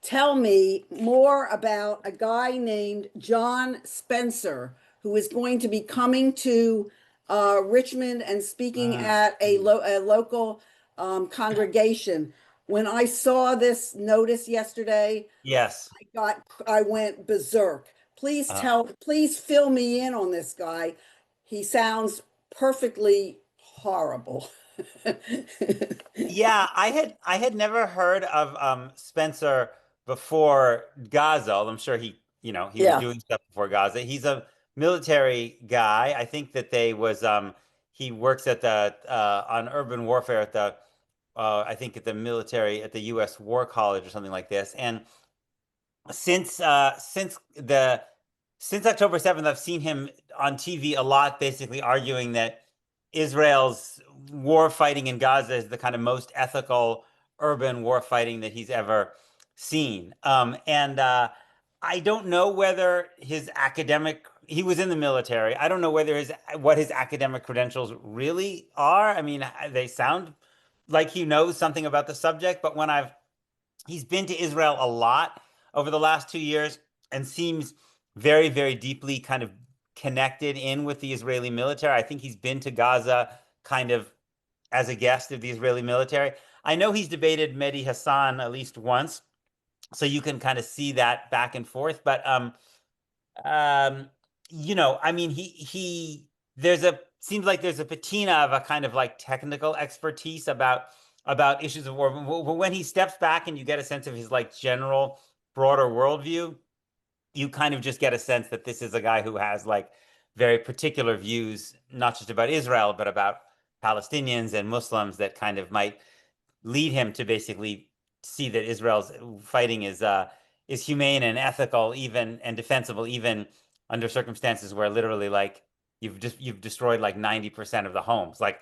tell me more about a guy named John Spencer, who is going to be coming to Richmond and speaking at a local congregation. When I saw this notice yesterday, Yes. I went berserk. Please fill me in on this guy. He sounds perfectly horrible. Yeah, I had never heard of Spencer before Gaza. Although I'm sure he was Yeah. doing stuff before Gaza. He's a military guy. I think that they was he works at the on urban warfare at the I think at the military at the US War College or something like this. And since October 7th, I've seen him on TV a lot, basically arguing that Israel's war fighting in Gaza is the kind of most ethical urban war fighting that he's ever seen. And I don't know whether he was in the military. I don't know whether what his academic credentials really are. I mean, they sound like he knows something about the subject, but he's been to Israel a lot over the last 2 years and seems very, very deeply kind of connected in with the Israeli military. I think he's been to Gaza kind of as a guest of the Israeli military. I know he's debated Mehdi Hassan at least once, so you can kind of see that back and forth. But I mean, he seems like there's a patina of a kind of like technical expertise about issues of war. But when he steps back and you get a sense of his like general broader worldview, you kind of just get a sense that this is a guy who has like very particular views, not just about Israel, but about Palestinians and Muslims that kind of might lead him to basically see that Israel's fighting is humane and ethical, even and defensible, even under circumstances where literally like you've destroyed like 90% of the homes. Like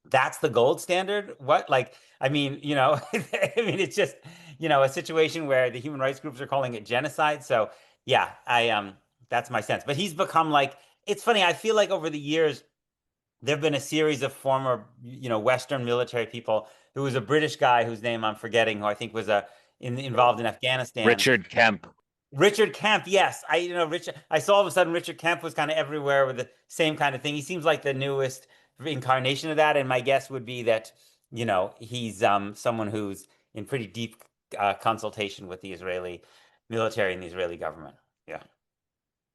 that's the gold standard. What? Like, I mean, I mean, it's just, a situation where the human rights groups are calling it genocide. So yeah, that's my sense. But he's become like, it's funny. I feel like over the years, there've been a series of former, Western military people. There was a British guy whose name I'm forgetting, who I think was involved in Afghanistan. Richard Kemp. Richard Kemp, yes. I saw all of a sudden Richard Kemp was kind of everywhere with the same kind of thing. He seems like the newest incarnation of that, and my guess would be that, he's someone who's in pretty deep consultation with the Israeli military and the Israeli government. Yeah.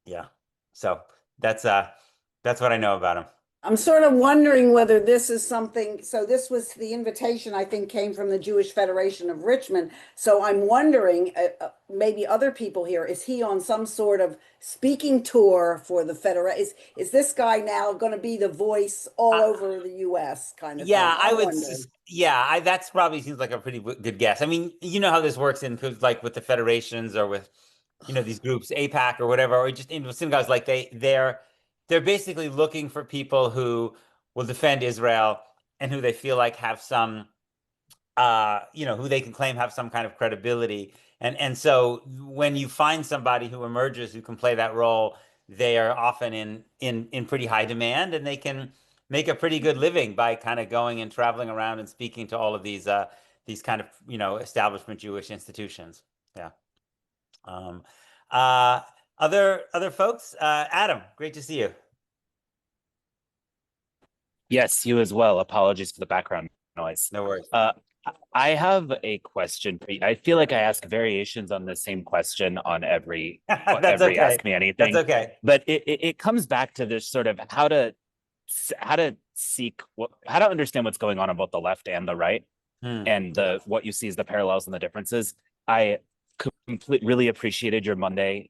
Yeah. So that's what I know about him. I'm sort of wondering whether this is something, so this was the invitation, I think, came from the Jewish Federation of Richmond. So I'm wondering, maybe other people here, is he on some sort of speaking tour for the Federation? Is this guy now going to be the voice all over the US kind of yeah, thing? I would. Yeah, that's probably seems like a pretty good guess. I mean, you know how this works like with the federations or with, these groups, AIPAC or whatever, or just in synagogues, like they're basically looking for people who will defend Israel and who they feel like have some, who they can claim have some kind of credibility. And so when you find somebody who emerges who can play that role, they are often in pretty high demand, and they can make a pretty good living by kind of going and traveling around and speaking to all of these kind of, establishment Jewish institutions. Yeah. Other folks, Adam, great to see you. Yes, you as well. Apologies for the background noise. No worries. I have a question for you. I feel like I ask variations on the same question on every okay. Ask Me Anything. That's okay. But it comes back to this sort of how to understand what's going on both the left and the right, and what you see as the parallels and the differences. I really appreciated your Monday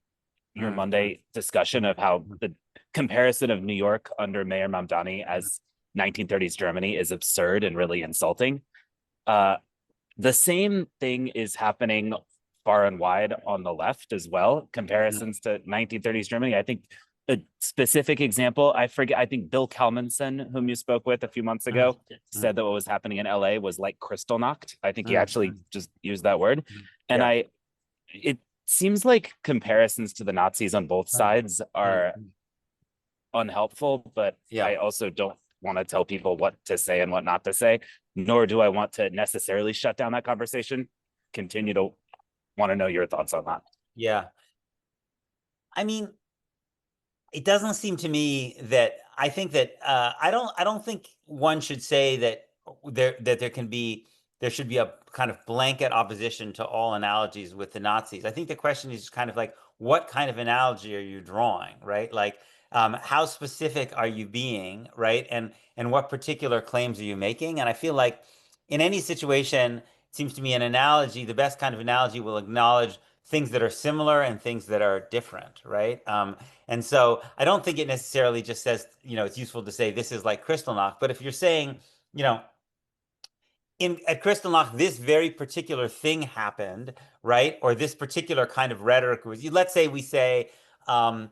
discussion of how the comparison of New York under Mayor Mamdani as 1930s Germany is absurd and really insulting. The same thing is happening far and wide on the left as well. Comparisons to 1930s Germany. I think a specific example, I think Bill Kalmanson, whom you spoke with a few months ago, said that what was happening in LA was like Kristallnacht. I think he actually just used that word. And it seems like comparisons to the Nazis on both sides are unhelpful, but I also don't want to tell people what to say and what not to say, nor do I want to necessarily shut down that conversation. Continue to want to know your thoughts on that. Yeah. I mean, it doesn't seem to me that I think that I don't think one should say that there should be a kind of blanket opposition to all analogies with the Nazis. I think the question is kind of like, what kind of analogy are you drawing, right? Like, how specific are you being, right? And what particular claims are you making? And I feel like in any situation, it seems to me an analogy, the best kind of analogy will acknowledge things that are similar and things that are different, right? And so I don't think it necessarily just says, it's useful to say this is like Kristallnacht, but if you're saying, you know, at Kristallnacht, this very particular thing happened, right? Or this particular kind of rhetoric was, let's say we say, I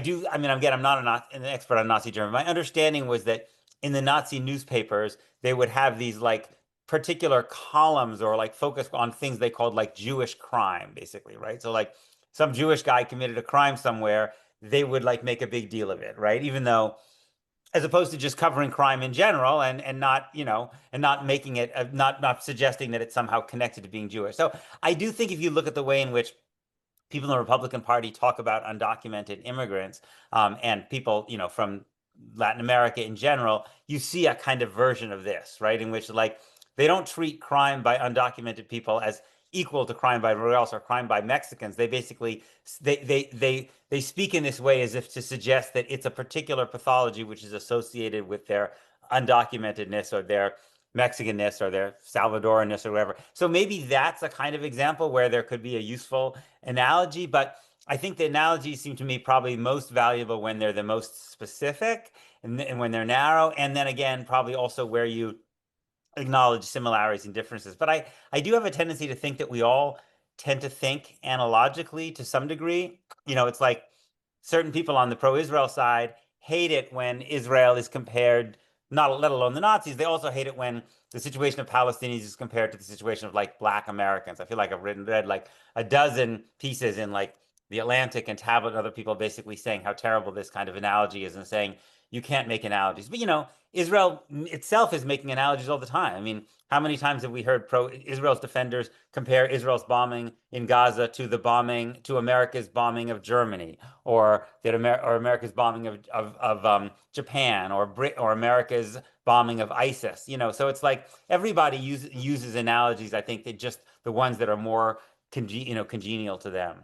mean, again, I'm not an expert on Nazi Germany. My understanding was that in the Nazi newspapers, they would have these like particular columns or like focus on things they called like Jewish crime, basically, right? So like some Jewish guy committed a crime somewhere, they would like make a big deal of it, right? Even though, as opposed to just covering crime in general and not, and not making it, not suggesting that it's somehow connected to being Jewish. So I do think if you look at the way in which people in the Republican Party talk about undocumented immigrants, and people, from Latin America in general, you see a kind of version of this, right? In which like they don't treat crime by undocumented people as equal to crime by everybody else or crime by Mexicans. They basically they speak in this way as if to suggest that it's a particular pathology which is associated with their undocumentedness or their Mexicanness or their Salvadoranness or whatever. So maybe that's a kind of example where there could be a useful analogy, but I think the analogies seem to me probably most valuable when they're the most specific and when they're narrow, and then again, probably also where you acknowledge similarities and differences. But I do have a tendency to think that we all tend to think analogically to some degree. It's like certain people on the pro-Israel side hate it when Israel is compared, not let alone the Nazis, they also hate it when the situation of Palestinians is compared to the situation of like Black Americans. I feel like I've read like a dozen pieces in like the Atlantic and Tablet and other people basically saying how terrible this kind of analogy is and saying you can't make analogies. But Israel itself is making analogies all the time. I mean, how many times have we heard pro-Israel's defenders compare Israel's bombing in Gaza to America's bombing of Germany, or America's bombing of Japan, or America's bombing of ISIS? So it's like everybody uses analogies. I think that just the ones that are more congenial to them.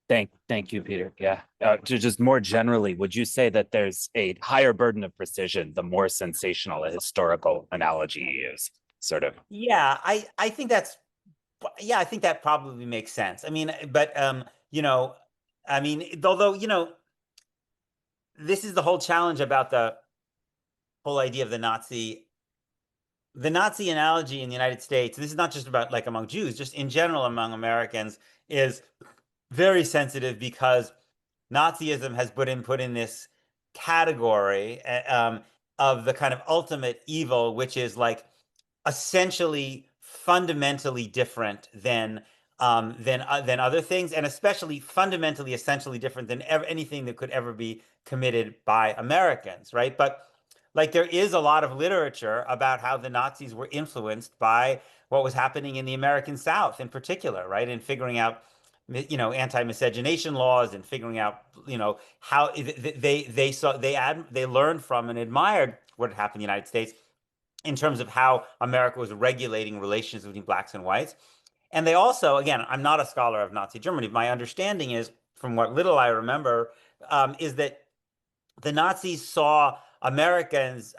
Thank you, Peter. Yeah. To just more generally, would you say that there's a higher burden of precision the more sensational a historical analogy is? Sort of. Yeah, I think I think that probably makes sense. I mean, but I mean, although this is the whole challenge about the whole idea of the Nazi analogy in the United States. This is not just about like among Jews, just in general among Americans, is very sensitive because Nazism has put in this category of the kind of ultimate evil, which is like essentially fundamentally different than other things, and especially fundamentally, essentially different than anything that could ever be committed by Americans, right? But like there is a lot of literature about how the Nazis were influenced by what was happening in the American South in particular, right? In figuring out anti-miscegenation laws and figuring out how they learned from and admired what had happened in the United States in terms of how America was regulating relations between blacks and whites. And they also, again, I'm not a scholar of Nazi Germany. My understanding is, from what little I remember, is that the Nazis saw America's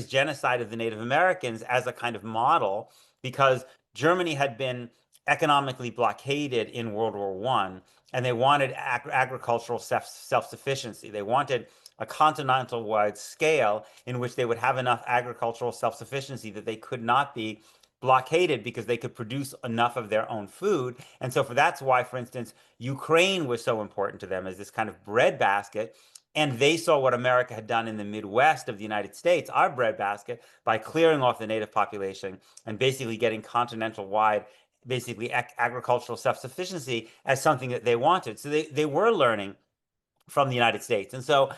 genocide of the Native Americans as a kind of model because Germany had been economically blockaded in World War I, and they wanted agricultural self-sufficiency. They wanted a continental-wide scale in which they would have enough agricultural self-sufficiency that they could not be blockaded because they could produce enough of their own food. And so that's why, for instance, Ukraine was so important to them as this kind of breadbasket. And they saw what America had done in the Midwest of the United States, our breadbasket, by clearing off the native population and basically getting continental-wide, basically agricultural self-sufficiency as something that they wanted. So they were learning from the United States. And so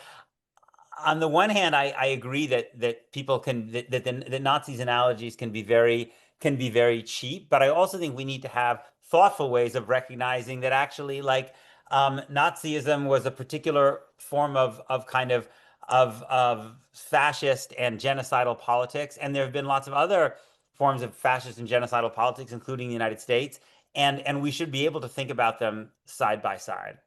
on the one hand, I agree that people can that Nazis analogies can be very can be very cheap, but I also think we need to have thoughtful ways of recognizing that actually, like, Nazism was a particular form of kind of fascist and genocidal politics, and there have been lots of other forms of fascist and genocidal politics, including the United States, and we should be able to think about them side by side.